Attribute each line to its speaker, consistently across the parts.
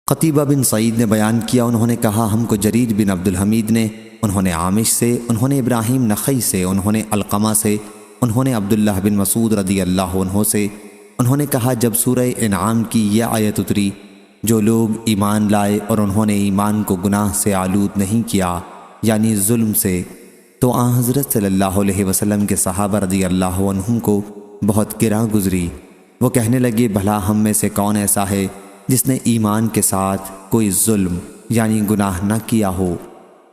Speaker 1: قتیبہ بن سعید نے بیان کیا، انہوں نے کہا ہم کو جریر بن عبد الحمید نے، انہوں نے عامش سے، انہوں نے ابراہیم نخعی سے، انہوں نے علقمہ سے، انہوں نے عبداللہ بن مسعود رضی اللہ عنہ سے، انہوں نے کہا جب سورہ انعام کی یہ آیت اتری، جو لوگ ایمان لائے اور انہوں نے ایمان کو گناہ سے آلود نہیں کیا یعنی ظلم سے، تو آن حضرت صلی اللہ علیہ وسلم کے صحابہ رضی اللہ عنہم کو بہت گراں گزری۔ وہ کہنے لگے بھلا ہم میں سے کون ایسا ہے جس نے ایمان کے ساتھ کوئی ظلم یعنی گناہ نہ کیا ہو؟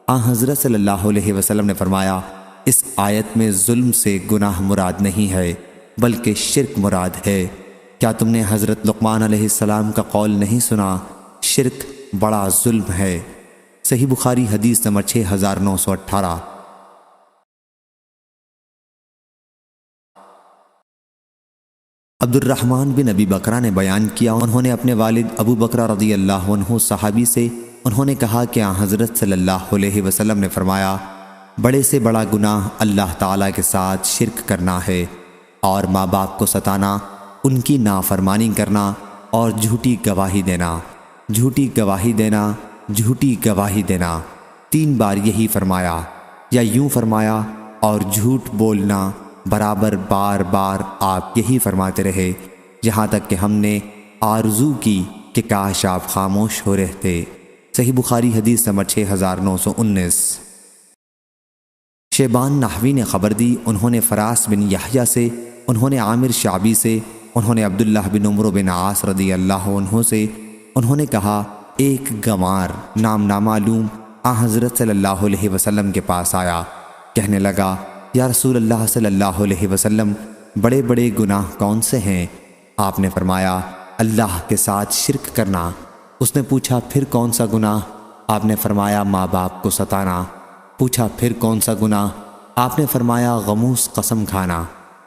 Speaker 1: آن حضرت صلی اللہ علیہ وسلم نے فرمایا اس آیت میں ظلم سے گناہ مراد نہیں ہے بلکہ شرک مراد ہے۔ کیا تم نے حضرت لقمان علیہ السلام کا قول نہیں سنا؟ شرک بڑا ظلم ہے۔ صحیح بخاری حدیث نمبر 6918۔ عبد الرحمن بن ابی بکرہ نے بیان کیا، انہوں نے اپنے والد ابو بکرہ رضی اللہ عنہ صحابی سے، انہوں نے کہا کہ حضرت صلی اللہ علیہ وسلم نے فرمایا بڑے سے بڑا گناہ اللہ تعالیٰ کے ساتھ شرک کرنا ہے، اور ماں باپ کو ستانا، ان کی نافرمانی کرنا، اور جھوٹی گواہی دینا، جھوٹی گواہی دینا، جھوٹی گواہی دینا، 3 بار یہی فرمایا یا یوں فرمایا، اور جھوٹ بولنا برابر بار بار آپ یہی فرماتے رہے، یہاں تک کہ ہم نے آرزو کی کہ کاش آپ خاموش ہو رہتے۔ صحیح بخاری حدیث نمبر 6919۔ شیبان نحوی نے خبر دی، انہوں نے فراس بن یحییٰ سے، انہوں نے عامر شعبی سے، انہوں نے عبداللہ بن عمرو بن عاص رضی اللہ عنہ سے، انہوں نے کہا ایک گنوار نام نامعلوم حضرت صلی اللہ علیہ وسلم کے پاس آیا، کہنے لگا یا رسول اللہ صلی اللہ علیہ وسلم بڑے بڑے گناہ کون سے ہیں؟ آپ نے فرمایا اللہ کے ساتھ شرک کرنا۔ اس نے پوچھا پھر کون سا گناہ؟ آپ نے فرمایا ماں باپ کو ستانا۔ پوچھا پھر کون سا گناہ؟ آپ نے فرمایا غموس قسم کھانا۔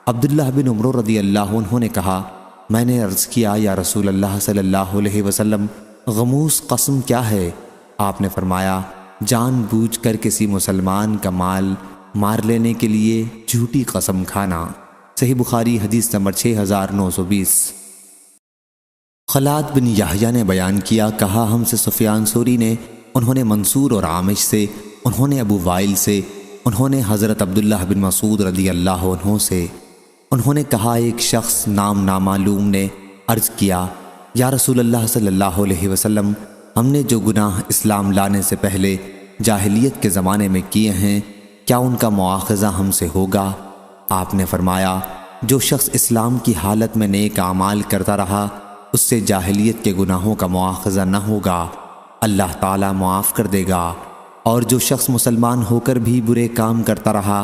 Speaker 1: عبداللہ بن عمرو رضی اللہ عنہ نے کہا میں نے عرض کیا یا رسول اللہ صلی اللہ علیہ وسلم غموس قسم کیا ہے؟ آپ نے فرمایا جان بوجھ کر کسی مسلمان کا مال مار لینے کے لیے جھوٹی قسم کھانا۔ صحیح بخاری حدیث نمبر 6920۔ خلاد بن یحییٰ نے بیان کیا، کہا ہم سے سفیان ثوری نے، انہوں نے منصور اور عامش سے، انہوں نے ابو وائل سے، انہوں نے حضرت عبداللہ بن مسعود رضی اللہ عنہ سے، انہوں نے کہا ایک شخص نام نامعلوم نے عرض کیا یا رسول اللہ صلی اللہ علیہ وسلم ہم نے جو گناہ اسلام لانے سے پہلے جاہلیت کے زمانے میں کیے ہیں کیا ان کا مواخذہ ہم سے ہوگا؟ آپ نے فرمایا جو شخص اسلام کی حالت میں نیک اعمال کرتا رہا اس سے جاہلیت کے گناہوں کا مواخذہ نہ ہوگا، اللہ تعالیٰ معاف کر دے گا، اور جو شخص مسلمان ہو کر بھی برے کام کرتا رہا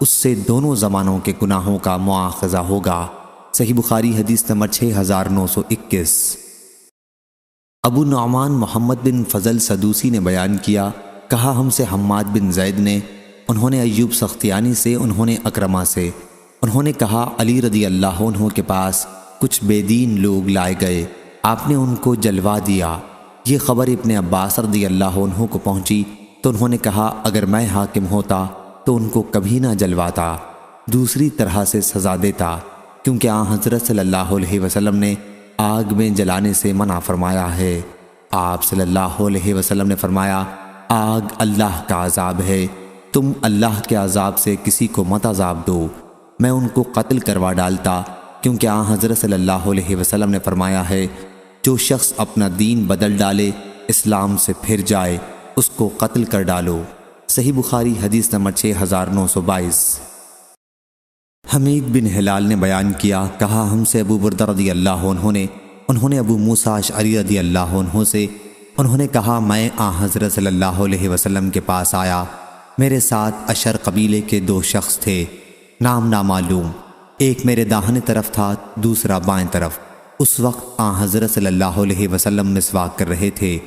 Speaker 1: اس سے دونوں زمانوں کے گناہوں کا مواخذہ ہوگا۔ صحیح بخاری حدیث نمبر 6921۔ ابو نعمان محمد بن فضل سدوسی نے بیان کیا، کہا ہم سے حماد بن زید نے، انہوں نے ایوب سختیانی سے، انہوں نے اکرمہ سے، انہوں نے کہا علی رضی اللہ عنہ کے پاس کچھ بے دین لوگ لائے گئے، آپ نے ان کو جلوا دیا۔ یہ خبر ابن عباس رضی اللہ عنہ کو پہنچی تو انہوں نے کہا اگر میں حاکم ہوتا تو ان کو کبھی نہ جلواتا، دوسری طرح سے سزا دیتا، کیونکہ حضرت صلی اللہ علیہ وسلم نے آگ میں جلانے سے منع فرمایا ہے۔ آپ صلی اللہ علیہ وسلم نے فرمایا آگ اللہ کا عذاب ہے، تم اللہ کے عذاب سے کسی کو مت عذاب دو، میں ان کو قتل کروا ڈالتا، کیونکہ حضرت صلی اللہ علیہ وسلم نے فرمایا ہے جو شخص اپنا دین بدل ڈالے اسلام سے پھر جائے اس کو قتل کر ڈالو۔ صحیح بخاری حدیث نمبر 6922۔ حمید بن ہلال نے بیان کیا، کہا ہم سے ابو بردہ رضی اللہ عنہ نے، انہوں نے ابو موسیٰ اشعری رضی اللہ عنہ سے، انہوں نے کہا میں حضرت صلی اللہ علیہ وسلم کے پاس آیا، میرے ساتھ اشر قبیلے کے 2 شخص تھے نام نامعلوم، ایک میرے داہنے طرف تھا دوسرا بائیں طرف۔ اس وقت حضرت صلی اللہ علیہ وسلم مسواک کر رہے تھے،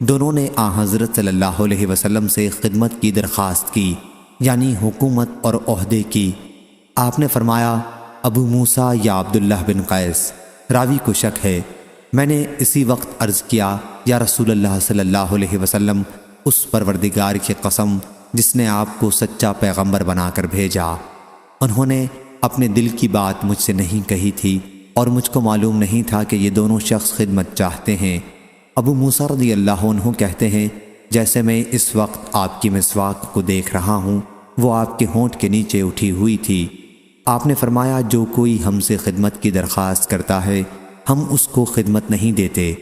Speaker 1: دونوں نے حضرت صلی اللہ علیہ وسلم سے خدمت کی درخواست کی یعنی حکومت اور عہدے کی۔ آپ نے فرمایا ابو موسیٰ یا عبداللہ بن قیس، راوی کو شک ہے۔ میں نے اسی وقت عرض کیا یا رسول اللہ صلی اللہ علیہ وسلم اس پروردگار کی قسم جس نے آپ کو سچا پیغمبر بنا کر بھیجا، انہوں نے اپنے دل کی بات مجھ سے نہیں کہی تھی اور مجھ کو معلوم نہیں تھا کہ یہ دونوں شخص خدمت چاہتے ہیں۔ ابو موسیٰ رضی اللہ عنہ کہتے ہیں جیسے میں اس وقت آپ کی مسواک کو دیکھ رہا ہوں وہ آپ کے ہونٹ کے نیچے اٹھی ہوئی تھی۔ آپ نے فرمایا جو کوئی ہم سے خدمت کی درخواست کرتا ہے ہم اس کو خدمت نہیں دیتے،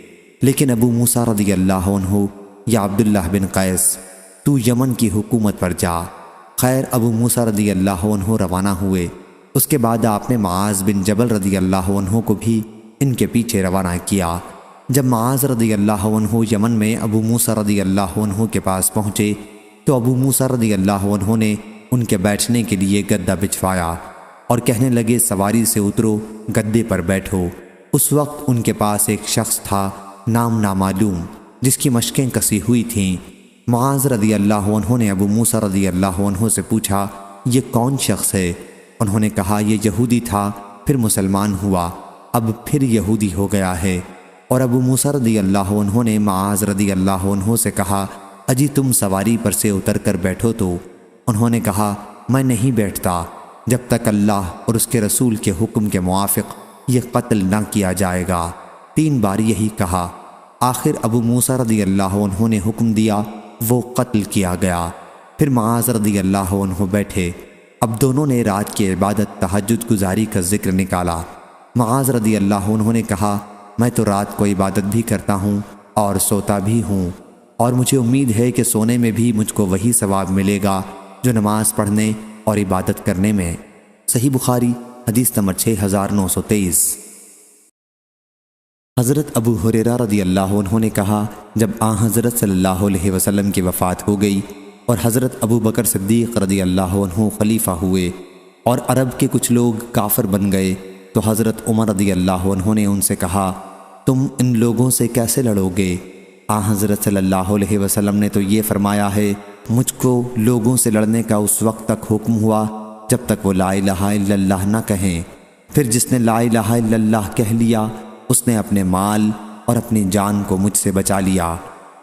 Speaker 1: لیکن ابو موسیٰ رضی اللہ عنہ یا عبداللہ بن قیس تو یمن کی حکومت پر جا۔ خیر ابو موسیٰ رضی اللہ عنہ روانہ ہوئے۔ اس کے بعد آپ نے معاذ بن جبل رضی اللہ عنہ کو بھی ان کے پیچھے روانہ کیا۔ جب معاذ رضی اللہ عنہ یمن میں ابو موسیٰ رضی اللہ عنہ کے پاس پہنچے تو ابو موسیٰ رضی اللہ عنہ نے ان کے بیٹھنے کے لیے گدا بچھوایا اور کہنے لگے سواری سے اترو، گدے پر بیٹھو۔ اس وقت ان کے پاس ایک شخص تھا نام نامعلوم جس کی مشقیں کسی ہوئی تھیں۔ معاذ رضی اللہ عنہ نے ابو موسیٰ رضی اللہ عنہ سے پوچھا یہ کون شخص ہے؟ انہوں نے کہا یہ یہودی تھا پھر مسلمان ہوا اب پھر یہودی ہو گیا ہے۔ اور ابو موسیٰ رضی اللہ عنہ نے معاذ رضی اللہ عنہ سے کہا اجی تم سواری پر سے اتر کر بیٹھو تو۔ انہوں نے کہا میں نہیں بیٹھتا جب تک اللہ اور اس کے رسول کے حکم کے موافق یہ قتل نہ کیا جائے گا۔ 3 بار یہی کہا۔ آخر ابو موسیٰ رضی اللہ عنہ نے حکم دیا، وہ قتل کیا گیا۔ پھر معاذ رضی اللہ عنہ بیٹھے۔ اب دونوں نے رات کی عبادت تہجد گزاری کا ذکر نکالا۔ معاذ رضی اللہ عنہ نے کہا میں تو رات کو عبادت بھی کرتا ہوں اور سوتا بھی ہوں، اور مجھے امید ہے کہ سونے میں بھی مجھ کو وہی ثواب ملے گا جو نماز پڑھنے اور عبادت کرنے میں۔ صحیح بخاری حدیث نمبر 6923۔ حضرت ابو ہریرہ رضی اللہ عنہ نے کہا جب حضرت صلی اللہ علیہ وسلم کی وفات ہو گئی اور حضرت ابو بکر صدیق رضی اللہ عنہ خلیفہ ہوئے اور عرب کے کچھ لوگ کافر بن گئے تو حضرت عمر رضی اللہ عنہ نے ان سے کہا تم ان لوگوں سے کیسے لڑو گے؟ حضرت صلی اللہ علیہ وسلم نے تو یہ فرمایا ہے مجھ کو لوگوں سے لڑنے کا اس وقت تک حکم ہوا جب تک وہ لا الہ الا اللہ نہ کہیں، پھر جس نے لا الہ الا اللہ کہہ لیا اس نے اپنے مال اور اپنی جان کو مجھ سے بچا لیا،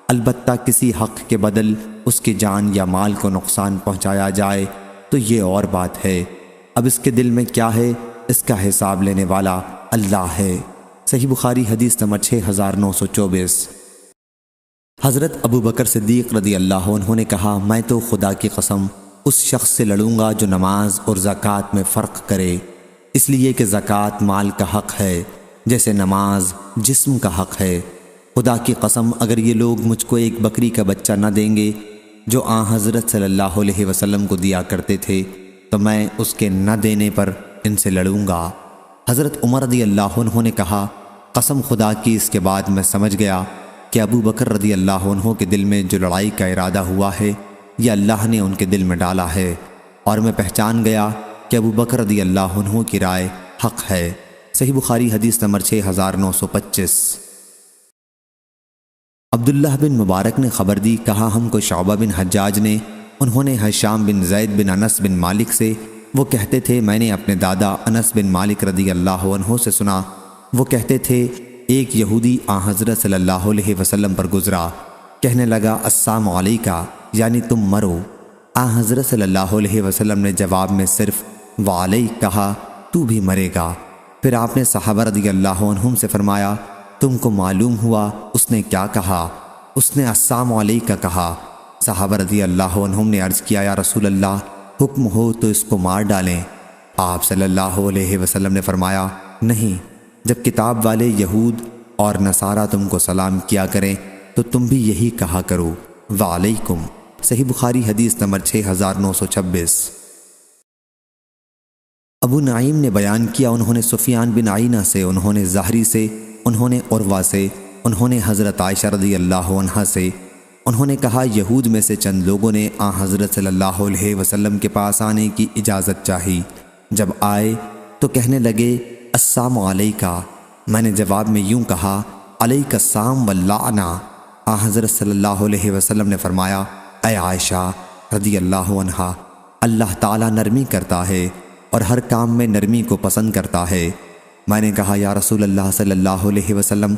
Speaker 1: البتہ کسی حق کے بدل اس کی جان یا مال کو نقصان پہنچایا جائے تو یہ اور بات ہے، اب اس کے دل میں کیا ہے اس کا حساب لینے والا اللہ ہے۔ صحیح بخاری حدیث نمبر 6924۔ حضرت ابو بکر صدیق رضی اللہ عنہ نے کہا میں تو خدا کی قسم اس شخص سے لڑوں گا جو نماز اور زکوٰۃ میں فرق کرے، اس لیے کہ زکوٰۃ مال کا حق ہے جیسے نماز جسم کا حق ہے۔ خدا کی قسم اگر یہ لوگ مجھ کو ایک بکری کا بچہ نہ دیں گے جو حضرت صلی اللہ علیہ وسلم کو دیا کرتے تھے تو میں اس کے نہ دینے پر ان سے لڑوں گا۔ حضرت عمر رضی اللہ عنہ نے کہا قسم خدا کی اس کے بعد میں سمجھ گیا کہ ابو بکر رضی اللہ عنہ کے دل میں جو لڑائی کا ارادہ ہوا ہے یہ اللہ نے ان کے دل میں ڈالا ہے، اور میں پہچان گیا کہ ابو بکر رضی اللہ عنہ کی رائے حق ہے۔ صحیح بخاری حدیث نمبر 6925۔ عبداللہ بن مبارک نے خبر دی کہا ہم کو شعبہ بن حجاج نے، انہوں نے حشام بن زید بن انس بن مالک سے، وہ کہتے تھے میں نے اپنے دادا انس بن مالک رضی اللہ عنہ سے سنا، وہ کہتے تھے ایک یہودی حضرت صلی اللہ علیہ وسلم پر گزرا، کہنے لگا السلام علیکہ یعنی تم مرو۔ حضرت صلی اللہ علیہ وسلم نے جواب میں صرف وعلیک کہا تو بھی مرے گا۔ پھر آپ نے صحابہ رضی اللہ عنہم سے فرمایا تم کو معلوم ہوا اس نے کیا کہا؟ اس نے السلام علیکہ کہا۔ صحابہ رضی اللہ عنہم نے عرض کیا یا رسول اللہ حکم ہو تو اس کو مار ڈالیں۔ آپ صلی اللہ علیہ وسلم نے فرمایا نہیں، جب کتاب والے یہود اور نصارہ تم کو سلام کیا کریں تو تم بھی یہی کہا کرو وعلیکم۔ صحیح بخاری حدیث نمبر 6926۔ ابو نعیم نے بیان کیا انہوں نے سفیان بن عینہ سے، انہوں نے زہری سے، انہوں نے عروہ سے، انہوں نے حضرت عائشہ رضی اللہ عنہا سے، انہوں نے کہا یہود میں سے چند لوگوں نے حضرت صلی اللہ علیہ وسلم کے پاس آنے کی اجازت چاہی، جب آئے تو کہنے لگے السلام علیکہ، میں نے جواب میں یوں کہا علیک السلام واللعنہ۔ حضرت صلی اللہ علیہ وسلم نے فرمایا اے عائشہ رضی اللہ عنہا اللہ تعالیٰ نرمی کرتا ہے اور ہر کام میں نرمی کو پسند کرتا ہے۔ میں نے کہا یا رسول اللہ صلی اللہ علیہ وسلم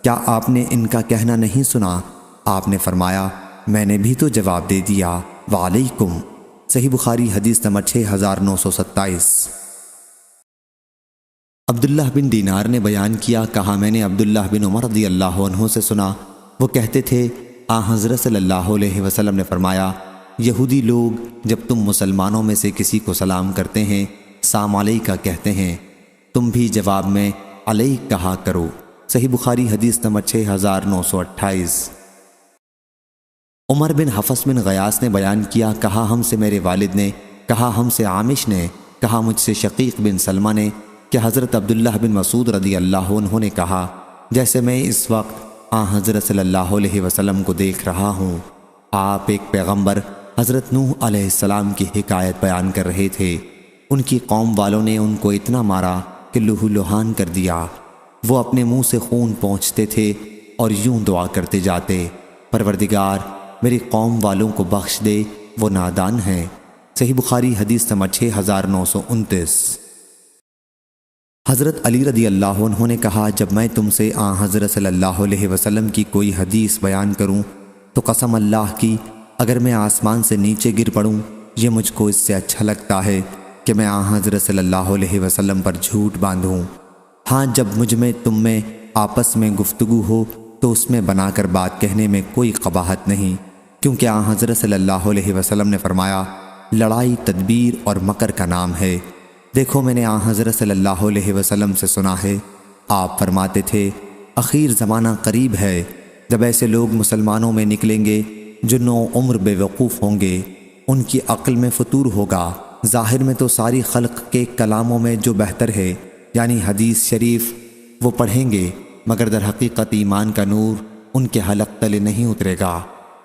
Speaker 1: کیا آپ نے ان کا کہنا نہیں سنا؟ آپ نے فرمایا میں نے بھی تو جواب دے دیا وعلیکم۔ صحیح بخاری حدیث نمبر 6927۔ عبداللہ بن دینار نے بیان کیا کہا میں نے عبداللہ بن عمر رضی اللہ عنہ سے سنا، وہ کہتے تھے حضرت صلی اللہ علیہ وسلم نے فرمایا یہودی لوگ جب تم مسلمانوں میں سے کسی کو سلام کرتے ہیں سلام علیکہ کہتے ہیں، تم بھی جواب میں علیک کہا کرو۔ صحیح بخاری حدیث نمبر 6928۔ عمر بن حفص بن غیاث نے بیان کیا، کہا ہم سے میرے والد نے، کہا ہم سے عامش نے، کہا مجھ سے شقیق بن سلمہ نے کہ حضرت عبداللہ بن مسعود رضی اللہ عنہ نے کہا، جیسے میں اس وقت حضرت صلی اللہ علیہ وسلم کو دیکھ رہا ہوں، آپ ایک پیغمبر حضرت نوح علیہ السلام کی حکایت بیان کر رہے تھے۔ ان کی قوم والوں نے ان کو اتنا مارا کہ لہو لہان کر دیا۔ وہ اپنے منہ سے خون پونچھتے تھے اور یوں دعا کرتے جاتے، پروردگار میری قوم والوں کو بخش دے، وہ نادان ہیں۔ صحیح بخاری حدیث نمبر 6929۔ حضرت علی رضی اللہ عنہ نے کہا، جب میں تم سے حضرت صلی اللہ علیہ وسلم کی کوئی حدیث بیان کروں تو قسم اللہ کی اگر میں آسمان سے نیچے گر پڑوں یہ مجھ کو اس سے اچھا لگتا ہے کہ میں حضرت صلی اللہ علیہ وسلم پر جھوٹ باندھوں۔ ہاں جب مجھ میں تم میں آپس میں گفتگو ہو تو اس میں بنا کر بات کہنے میں کوئی قباحت نہیں، کیونکہ حضرت صلی اللہ علیہ وسلم نے فرمایا لڑائی تدبیر اور مکر کا نام ہے۔ دیکھو میں نے حضرت صلی اللہ علیہ وسلم سے سنا ہے، آپ فرماتے تھے اخیر زمانہ قریب ہے جب ایسے لوگ مسلمانوں میں نکلیں گے جو نو عمر بے وقوف ہوں گے، ان کی عقل میں فطور ہوگا۔ ظاہر میں تو ساری خلق کے کلاموں میں جو بہتر ہے یعنی حدیث شریف وہ پڑھیں گے، مگر در حقیقت ایمان کا نور ان کے حلق تلے نہیں اترے گا۔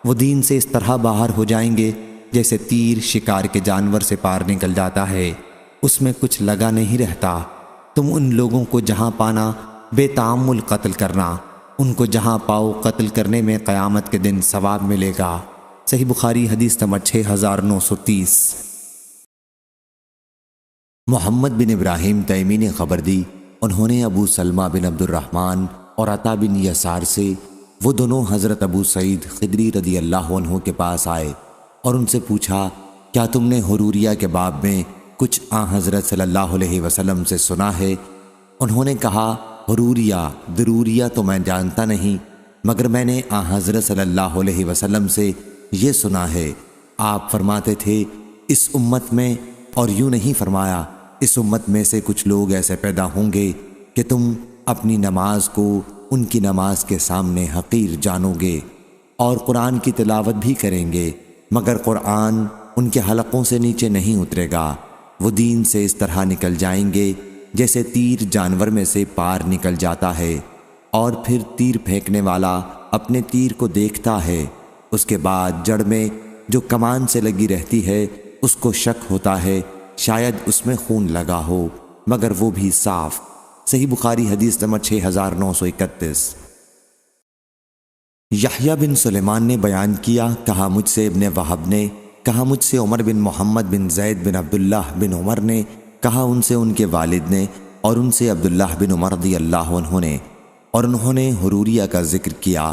Speaker 1: وہ دین سے اس طرح باہر ہو جائیں گے جیسے تیر شکار کے جانور سے پار نکل جاتا ہے، اس میں کچھ لگا نہیں رہتا۔ تم ان لوگوں کو جہاں پانا بے تعامل قتل کرنا، ان کو جہاں پاؤ قتل کرنے میں قیامت کے دن ثواب ملے گا۔ صحیح بخاری حدیث نمبر 6930۔ محمد بن ابراہیم تیمی نے خبر دی، انہوں نے ابو سلمہ بن عبد الرحمن اور عطا بن یسار سے، وہ دونوں حضرت ابو سعید خدری رضی اللہ عنہ کے پاس آئے اور ان سے پوچھا کیا تم نے حروریہ کے باب میں کچھ حضرت صلی اللہ علیہ وسلم سے سنا ہے؟ انہوں نے کہا حروریہ ضروریہ تو میں جانتا نہیں، مگر میں نے حضرت صلی اللہ علیہ وسلم سے یہ سنا ہے، آپ فرماتے تھے اس امت میں، اور یوں نہیں فرمایا اس امت میں سے کچھ لوگ ایسے پیدا ہوں گے کہ تم اپنی نماز کو ان کی نماز کے سامنے حقیر جانو گے، اور قرآن کی تلاوت بھی کریں گے مگر قرآن ان کے حلقوں سے نیچے نہیں اترے گا۔ وہ دین سے اس طرح نکل جائیں گے جیسے تیر جانور میں سے پار نکل جاتا ہے، اور پھر تیر پھینکنے والا اپنے تیر کو دیکھتا ہے، اس کے بعد جڑ میں جو کمان سے لگی رہتی ہے اس کو شک ہوتا ہے شاید اس میں خون لگا ہو، مگر وہ بھی صاف۔ صحیح بخاری حدیث نمبر 6931۔ یحییٰ بن سلیمان نے بیان کیا، کہا مجھ سے ابن وہب نے، کہا مجھ سے عمر بن محمد بن زید بن عبداللہ بن عمر نے، کہا ان سے ان کے والد نے، اور ان سے عبداللہ بن عمر رضی اللہ عنہ نے، اور انہوں نے حروریہ کا ذکر کیا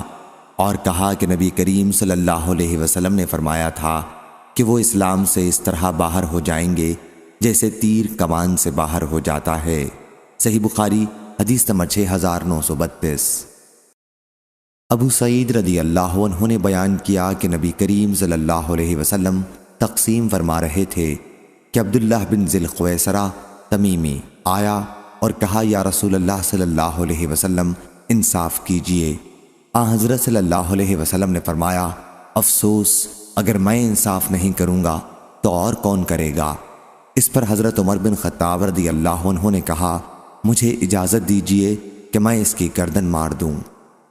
Speaker 1: اور کہا کہ نبی کریم صلی اللہ علیہ وسلم نے فرمایا تھا کہ وہ اسلام سے اس طرح باہر ہو جائیں گے جیسے تیر کمان سے باہر ہو جاتا ہے۔ صحیح بخاری حدیث نمبر 6932۔ ابو سعید رضی اللہ عنہ نے بیان کیا کہ نبی کریم صلی اللہ علیہ وسلم تقسیم فرما رہے تھے کہ عبداللہ بن ذی الخویسرہ تمیمی آیا اور کہا یا رسول اللہ صلی اللہ علیہ وسلم انصاف کیجئے۔ حضرت صلی اللہ علیہ وسلم نے فرمایا افسوس اگر میں انصاف نہیں کروں گا تو اور کون کرے گا؟ اس پر حضرت عمر بن خطاب رضی اللہ عنہ نے کہا مجھے اجازت دیجئے کہ میں اس کی گردن مار دوں۔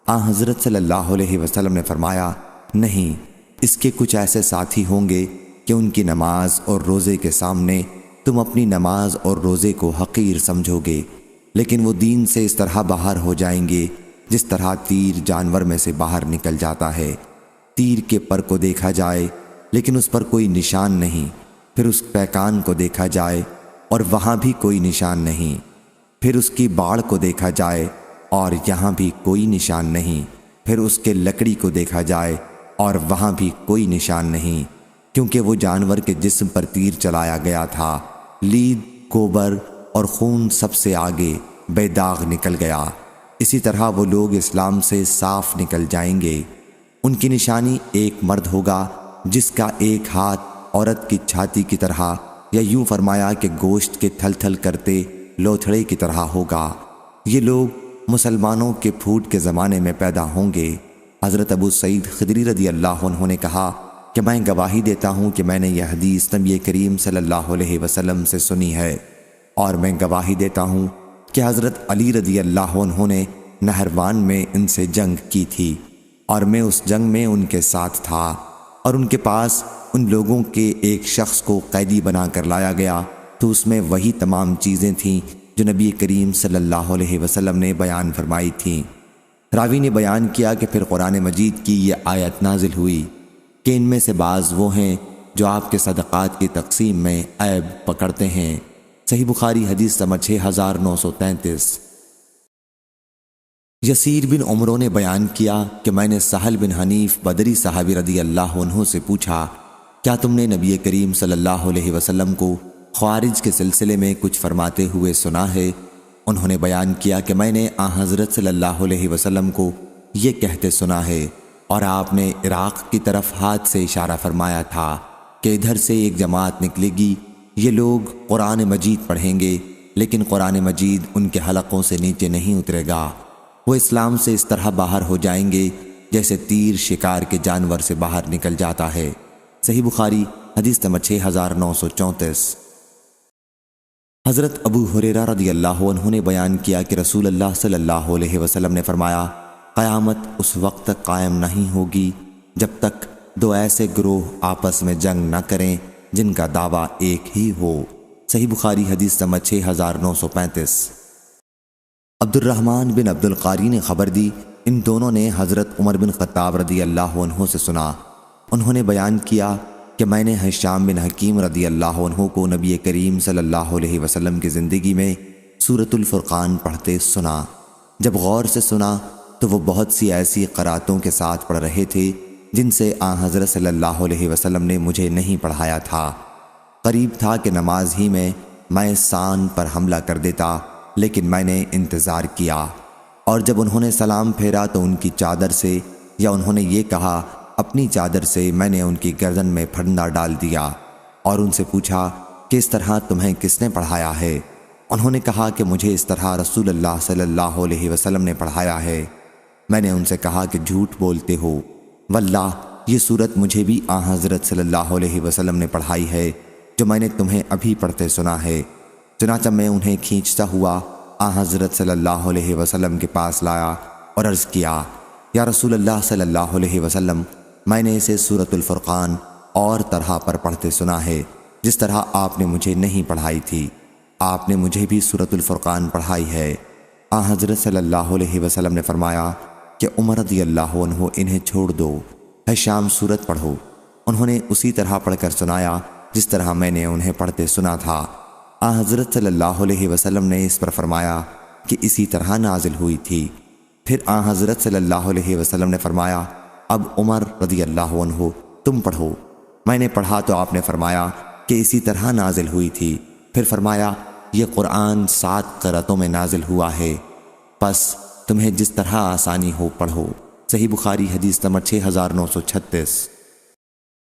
Speaker 1: حضرت صلی اللہ علیہ وسلم نے فرمایا نہیں، اس کے کچھ ایسے ساتھی ہوں گے کہ ان کی نماز اور روزے کے سامنے تم اپنی نماز اور روزے کو حقیر سمجھو گے، لیکن وہ دین سے اس طرح باہر ہو جائیں گے جس طرح تیر جانور میں سے باہر نکل جاتا ہے۔ تیر کے پر کو دیکھا جائے لیکن اس پر کوئی نشان نہیں، پھر اس پیکان کو دیکھا جائے اور وہاں بھی کوئی نشان نہیں، پھر اس کی باڑ کو دیکھا جائے اور یہاں بھی کوئی نشان نہیں، پھر اس کے لکڑی کو دیکھا جائے اور وہاں بھی کوئی نشان نہیں، کیونکہ وہ جانور کے جسم پر تیر چلایا گیا تھا، لید، گوبر اور خون سب سے آگے بے داغ نکل گیا۔ اسی طرح وہ لوگ اسلام سے صاف نکل جائیں گے۔ ان کی نشانی ایک مرد ہوگا جس کا ایک ہاتھ عورت کی چھاتی کی طرح، یا یوں فرمایا کہ گوشت کے تھل تھل کرتے لوتھڑے کی طرح ہوگا۔ یہ لوگ مسلمانوں کے پھوٹ کے زمانے میں پیدا ہوں گے۔ حضرت ابو سعید خدری رضی اللہ عنہ نے کہا کہ میں گواہی دیتا ہوں کہ میں نے یہ حدیث نبی کریم صلی اللہ علیہ وسلم سے سنی ہے، اور میں گواہی دیتا ہوں کہ حضرت علی رضی اللہ عنہ نے نہروان میں ان سے جنگ کی تھی، اور میں اس جنگ میں ان کے ساتھ تھا، اور ان کے پاس ان لوگوں کے ایک شخص کو قیدی بنا کر لایا گیا تو اس میں وہی تمام چیزیں تھیں جو نبی کریم صلی اللہ علیہ وسلم نے بیان فرمائی تھیں۔ راوی نے بیان کیا کہ پھر قرآن مجید کی یہ آیت نازل ہوئی کہ ان میں سے بعض وہ ہیں جو آپ کے صدقات کی تقسیم میں عیب پکڑتے ہیں۔ صحیح بخاری حدیث نمبر 6933۔ یسیر بن عمرو نے بیان کیا کہ میں نے سہل بن حنیف بدری صحابی رضی اللہ عنہ سے پوچھا، کیا تم نے نبی کریم صلی اللہ علیہ وسلم کو خوارج کے سلسلے میں کچھ فرماتے ہوئے سنا ہے؟ انہوں نے بیان کیا کہ میں نے حضرت صلی اللہ علیہ وسلم کو یہ کہتے سنا ہے، اور آپ نے عراق کی طرف ہاتھ سے اشارہ فرمایا تھا کہ ادھر سے ایک جماعت نکلے گی، یہ لوگ قرآن مجید پڑھیں گے لیکن قرآن مجید ان کے حلقوں سے نیچے نہیں اترے گا۔ وہ اسلام سے اس طرح باہر ہو جائیں گے جیسے تیر شکار کے جانور سے باہر نکل جاتا ہے۔ صحیح بخاری حدیث نمبر 6934۔ حضرت ابو ہریرہ رضی اللہ عنہ نے بیان کیا کہ رسول اللہ صلی اللہ علیہ وسلم نے فرمایا، قیامت اس وقت تک قائم نہیں ہوگی جب تک دو ایسے گروہ آپس میں جنگ نہ کریں جن کا دعویٰ ایک ہی ہو۔ صحیح بخاری حدیث نمبر 6935۔ عبد الرحمن بن عبد القاری نے خبر دی، ان دونوں نے حضرت عمر بن خطاب رضی اللہ عنہ سے سنا۔ انہوں نے بیان کیا کہ میں نے ہشام بن حکیم رضی اللہ عنہ کو نبی کریم صلی اللہ علیہ وسلم کی زندگی میں سورۃ الفرقان پڑھتے سنا۔ جب غور سے سنا تو وہ بہت سی ایسی قراتوں کے ساتھ پڑھ رہے تھے جن سے حضرت صلی اللہ علیہ وسلم نے مجھے نہیں پڑھایا تھا۔ قریب تھا کہ نماز ہی میں سان پر حملہ کر دیتا، لیکن میں نے انتظار کیا، اور جب انہوں نے سلام پھیرا تو ان کی چادر سے، یا انہوں نے یہ کہا اپنی چادر سے، میں نے ان کی گردن میں پھندہ ڈال دیا اور ان سے پوچھا کہ اس طرح تمہیں کس نے پڑھایا ہے؟ انہوں نے کہا کہ مجھے اس طرح رسول اللہ صلی اللہ علیہ وسلم نے پڑھایا ہے۔ میں نے ان سے کہا کہ جھوٹ بولتے ہو، واللہ یہ صورت مجھے بھی حضرت صلی اللہ علیہ وسلم نے پڑھائی ہے جو میں نے تمہیں ابھی پڑھتے سنا ہے۔ چنانچہ میں انہیں کھینچتا ہوا حضرت صلی اللہ علیہ وسلم کے پاس لایا اور عرض کیا، یا رسول اللہ صلی اللہ علیہ وسلم، میں نے اسے سورۃ الفرقان اور طرح پر پڑھتے سنا ہے جس طرح آپ نے مجھے نہیں پڑھائی تھی۔ آپ نے مجھے بھی سورۃ الفرقان پڑھائی ہے۔ حضرت صلی اللہ علیہ وسلم نے فرمایا کہ عمر رضی اللہ عنہ انہیں چھوڑ دو، ہشام سورت پڑھو۔ انہوں نے اسی طرح پڑھ کر سنایا جس طرح میں نے انہیں پڑھتے سنا تھا۔ حضرت صلی اللہ علیہ وسلم نے اس پر فرمایا کہ اسی طرح نازل ہوئی تھی۔ پھر حضرت صلی اللہ علیہ وسلم نے فرمایا، اب عمر رضی اللہ عنہ تم پڑھو۔ میں نے پڑھا تو آپ نے فرمایا کہ اسی طرح نازل ہوئی تھی۔ پھر فرمایا، یہ قرآن 7 قرأتوں میں نازل ہوا ہے، پس تمہیں جس طرح آسانی ہو پڑھو۔ صحیح بخاری حدیث نمبر 6936۔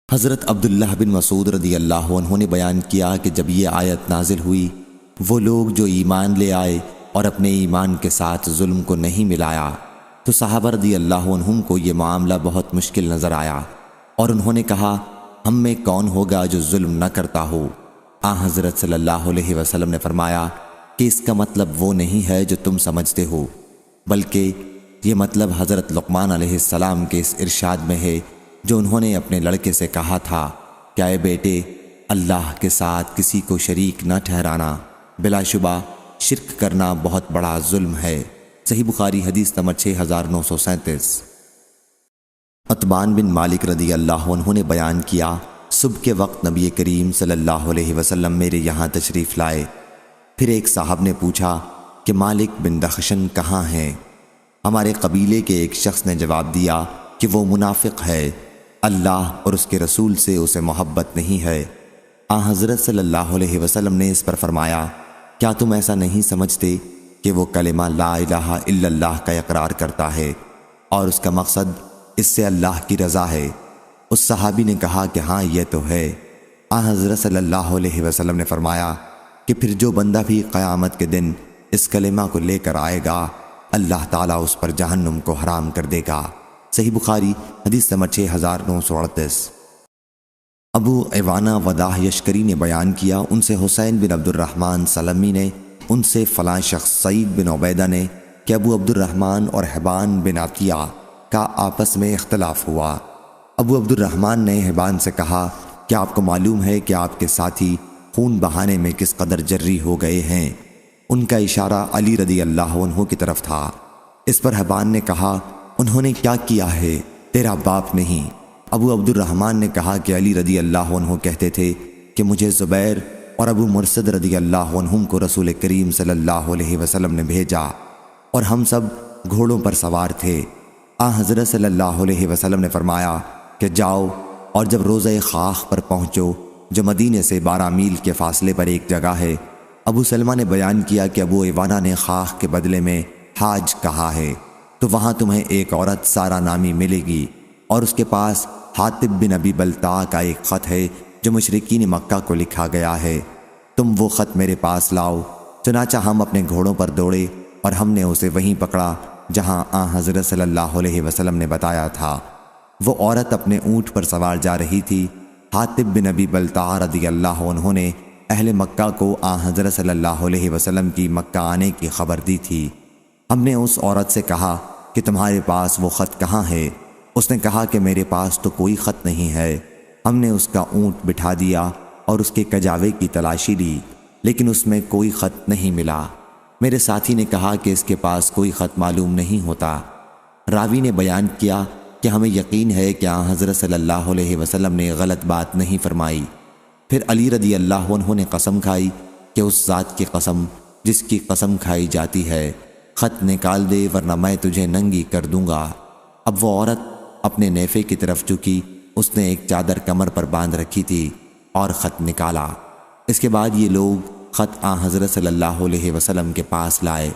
Speaker 1: حضرت عبداللہ بن مسعود رضی اللہ عنہ نے بیان کیا کہ جب یہ آیت نازل ہوئی، وہ لوگ جو ایمان لے آئے اور اپنے ایمان کے ساتھ ظلم کو نہیں ملایا، تو صحابہ رضی اللہ عنہم کو یہ معاملہ بہت مشکل نظر آیا، اور انہوں نے کہا، ہم میں کون ہوگا جو ظلم نہ کرتا ہو؟ حضرت صلی اللہ علیہ وسلم نے فرمایا کہ اس کا مطلب وہ نہیں ہے جو تم سمجھتے ہو، بلکہ یہ مطلب حضرت لقمان علیہ السلام کے اس ارشاد میں ہے جو انہوں نے اپنے لڑکے سے کہا تھا کہ اے بیٹے، اللہ کے ساتھ کسی کو شریک نہ ٹھہرانا، بلا شبہ شرک کرنا بہت بڑا ظلم ہے۔ صحیح بخاری حدیث نمبر 6937۔ عتبان بن مالک رضی اللہ عنہ نے بیان کیا، صبح کے وقت نبی کریم صلی اللہ علیہ وسلم میرے یہاں تشریف لائے۔ پھر ایک صاحب نے پوچھا کہ مالک بن دخشن کہاں ہیں؟ ہمارے قبیلے کے ایک شخص نے جواب دیا کہ وہ منافق ہے، اللہ اور اس کے رسول سے اسے محبت نہیں ہے۔ حضرت صلی اللہ علیہ وسلم نے اس پر فرمایا، کیا تم ایسا نہیں سمجھتے کہ وہ کلمہ لا الہ الا اللہ کا اقرار کرتا ہے اور اس کا مقصد اس سے اللہ کی رضا ہے۔ اس صحابی نے کہا کہ ہاں یہ تو ہے۔ حضرت صلی اللہ علیہ وسلم نے فرمایا کہ پھر جو بندہ بھی قیامت کے دن اس کلمہ کو لے کر آئے گا اللہ تعالیٰ اس پر جہنم کو حرام کر دے گا۔ صحیح بخاری حدیث نمبر 6938۔ ابو عوانہ وداح یشکری نے بیان کیا، ان سے حسین بن عبد الرحمن سلمی نے، ان سے فلاں شخص سعید بن عبیدہ نے کہ ابو عبد الرحمن اور حبان بن عطیہ کا آپس میں اختلاف ہوا۔ ابو عبد الرحمن نے حبان سے کہا کہ آپ کو معلوم ہے کہ آپ کے ساتھی خون بہانے میں کس قدر جری ہو گئے ہیں؟ ان کا اشارہ علی رضی اللہ عنہ کی طرف تھا۔ اس پر حبان نے کہا انہوں نے کیا کیا ہے؟ تیرا باپ نہیں۔ ابو عبد الرحمن نے کہا کہ علی رضی اللہ عنہ کہتے تھے کہ مجھے زبیر اور ابو مرثد رضی اللہ عنہم کو رسول کریم صلی اللہ علیہ وسلم نے بھیجا اور ہم سب گھوڑوں پر سوار تھے۔ حضرت صلی اللہ علیہ وسلم نے فرمایا کہ جاؤ اور جب روضہ خاخ پر پہنچو جو مدینے سے 12 میل کے فاصلے پر ایک جگہ ہے۔ ابو سلمہ نے بیان کیا کہ ابو عوانہ نے خاخ کے بدلے میں حاج کہا ہے، تو وہاں تمہیں ایک عورت سارا نامی ملے گی اور اس کے پاس حاطب بن ابی بلتع کا ایک خط ہے جو مشرکین مکہ کو لکھا گیا ہے، تم وہ خط میرے پاس لاؤ۔ چنانچہ ہم اپنے گھوڑوں پر دوڑے اور ہم نے اسے وہیں پکڑا جہاں حضرت صلی اللہ علیہ وسلم نے بتایا تھا۔ وہ عورت اپنے اونٹ پر سوار جا رہی تھی۔ حاطب بن ابی بلتع رضی اللہ عنہ نے اہل مکہ کو حضرت صلی اللہ علیہ وسلم کی مکہ آنے کی خبر دی تھی۔ ہم نے اس عورت سے کہا کہ تمہارے پاس وہ خط کہاں ہے؟ اس نے کہا کہ میرے پاس تو کوئی خط نہیں ہے۔ ہم نے اس کا اونٹ بٹھا دیا اور اس کے کجاوے کی تلاشی لی، لیکن اس میں کوئی خط نہیں ملا۔ میرے ساتھی نے کہا کہ اس کے پاس کوئی خط معلوم نہیں ہوتا۔ راوی نے بیان کیا کہ ہمیں یقین ہے کہ حضرت صلی اللہ علیہ وسلم نے غلط بات نہیں فرمائی۔ پھر علی رضی اللہ عنہ نے قسم کھائی کہ اس ذات کی قسم جس کی قسم کھائی جاتی ہے، خط نکال دے ورنہ میں تجھے ننگی کر دوں گا۔ اب وہ عورت اپنے نیفے کی طرف جھکی، اس نے ایک چادر کمر پر باندھ رکھی تھی اور خط نکالا۔ اس کے بعد یہ لوگ خط حضرت صلی اللہ علیہ وسلم کے پاس لائے۔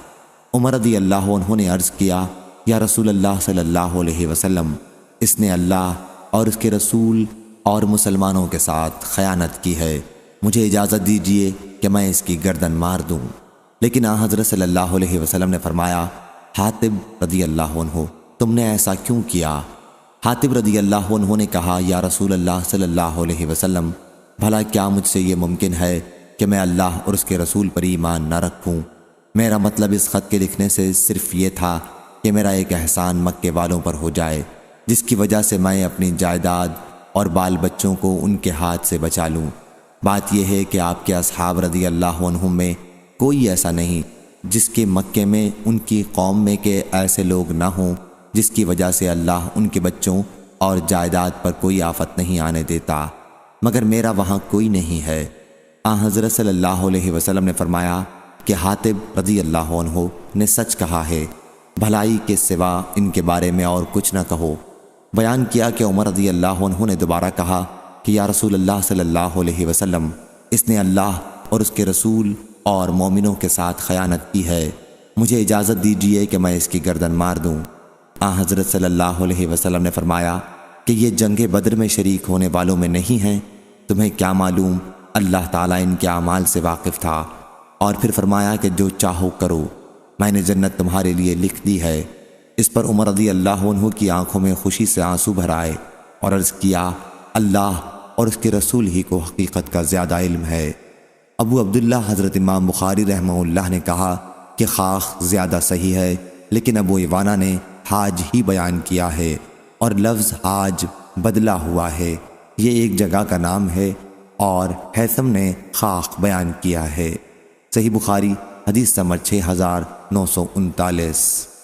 Speaker 1: عمر رضی اللہ عنہ نے عرض کیا، یا رسول اللہ صلی اللہ علیہ وسلم، اس نے اللہ اور اس کے رسول اور مسلمانوں کے ساتھ خیانت کی ہے، مجھے اجازت دیجیے کہ میں اس کی گردن مار دوں۔ لیکن حضرت صلی اللہ علیہ وسلم نے فرمایا، حاطب رضی اللہ عنہ، تم نے ایسا کیوں کیا؟ حاطب رضی اللہ عنہ نے کہا، یا رسول اللہ صلی اللہ علیہ وسلم، بھلا کیا مجھ سے یہ ممکن ہے کہ میں اللہ اور اس کے رسول پر ایمان نہ رکھوں؟ میرا مطلب اس خط کے لکھنے سے صرف یہ تھا کہ میرا ایک احسان مکے والوں پر ہو جائے، جس کی وجہ سے میں اپنی جائیداد اور بال بچوں کو ان کے ہاتھ سے بچا لوں۔ بات یہ ہے کہ آپ کے اصحاب رضی اللہ عنہم میں کوئی ایسا نہیں جس کے مکے میں ان کی قوم میں کے ایسے لوگ نہ ہوں جس کی وجہ سے اللہ ان کے بچوں اور جائیداد پر کوئی آفت نہیں آنے دیتا، مگر میرا وہاں کوئی نہیں ہے۔ حضرت صلی اللہ علیہ وسلم نے فرمایا کہ حاطب رضی اللہ عنہ نے سچ کہا ہے، بھلائی کے سوا ان کے بارے میں اور کچھ نہ کہو۔ بیان کیا کہ عمر رضی اللہ عنہ نے دوبارہ کہا کہ یا رسول اللہ صلی اللہ علیہ وسلم، اس نے اللہ اور اس کے رسول اور مومنوں کے ساتھ خیانت کی ہے، مجھے اجازت دیجیے کہ میں اس کی گردن مار دوں۔ حضرت صلی اللہ علیہ وسلم نے فرمایا کہ یہ جنگ بدر میں شریک ہونے والوں میں نہیں ہیں، تمہیں کیا معلوم اللہ تعالیٰ ان کے اعمال سے واقف تھا۔ اور پھر فرمایا کہ جو چاہو کرو، میں نے جنت تمہارے لیے لکھ دی ہے۔ اس پر عمر رضی اللہ عنہ کی آنکھوں میں خوشی سے آنسو بھر آئے اور عرض کیا، اللہ اور اس کے رسول ہی کو حقیقت کا زیادہ علم ہے۔ ابو عبداللہ حضرت امام بخاری رحمہ اللہ نے کہا کہ خاخ زیادہ صحیح ہے، لیکن ابو عوانہ نے حاج ہی بیان کیا ہے اور لفظ حاج بدلا ہوا ہے، یہ ایک جگہ کا نام ہے، اور حیثم نے خاخ بیان کیا ہے۔ صحیح بخاری حدیث نمبر 6939۔